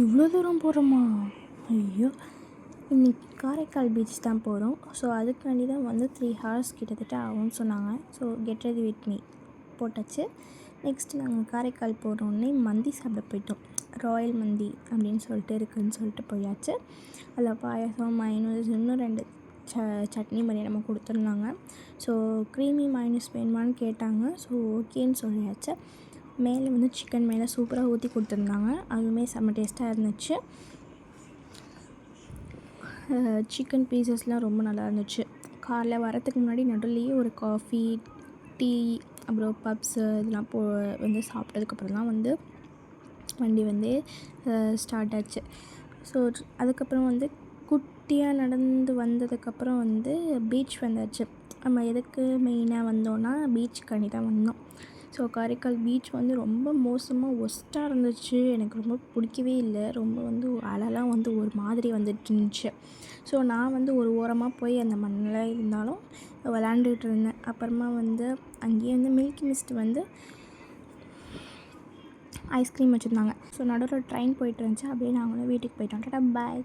இவ்வளோ தூரம் போகிறோமா? ஐயோ! இன்றைக்கி காரைக்கால் பீச் தான் போகிறோம். ஸோ அதுக்காண்டி தான் வந்து 3 ஹார்ஸ் கிட்டத்தட்ட ஆகும்னு சொன்னாங்க. So get ready with me போட்டாச்சு. நெக்ஸ்ட்டு நாங்கள் காரைக்கால் போனோடனே மந்தி சாப்பிட போயிட்டோம். ராயல் மந்தி அப்படின்னு சொல்லிட்டு இருக்குதுன்னு சொல்லிட்டு போயாச்சு. அதில் பாயாசம், மைனஸ், இன்னும் 2 சட்னி மாதிரி நம்ம கொடுத்துருந்தாங்க. ஸோ க்ரீமி மைனஸ் வேணுமான்னு கேட்டாங்க. ஸோ ஓகேன்னு சொல்லியாச்சு. மேலே வந்து சிக்கன் மேலே சூப்பராக ஊற்றி கொடுத்துருந்தாங்க. அதுவுமே செம்ம டேஸ்ட்டாக இருந்துச்சு. சிக்கன் பீசஸ்லாம் ரொம்ப நல்லா இருந்துச்சு. காலைல வரத்துக்கு முன்னாடி நடுவுலேயே ஒரு காஃபி, டீ, அப்புறம் பப்ஸு இதெல்லாம் வந்து சாப்பிட்டதுக்கப்புறம் தான் வந்து வண்டி வந்து ஸ்டார்ட் ஆச்சு. ஸோ அதுக்கப்புறம் வந்து குட்டியாக நடந்து வந்ததுக்கப்புறம் வந்து பீச் வந்தாச்சு. நம்ம எதுக்கு மெயினாக வந்தோன்னா பீச்சுக்காண்டி தான் வந்தோம். ஸோ காரைக்கால் பீச் வந்து ரொம்ப மோசமாக ஒஸ்ட்டாக இருந்துச்சு. எனக்கு ரொம்ப பிடிக்கவே இல்லை. ரொம்ப வந்து அலைலாம் வந்து ஒரு மாதிரி வந்துட்டு இருந்துச்சு. ஸோ நான் வந்து ஒரு ஓரமாக போய் அந்த மண்ணில் இருந்தாலும் விளாண்டுக்கிட்டு இருந்தேன். அப்புறமா வந்து அங்கேயே வந்து மில்கி மிஸ்ட் வந்து ஐஸ்கிரீம் வச்சுருந்தாங்க. ஸோ நடுவில் ட்ரெயின் போயிட்டு இருந்துச்சு. அப்படியே நாங்களும் வீட்டுக்கு போயிட்டோம். டாடா பாய்.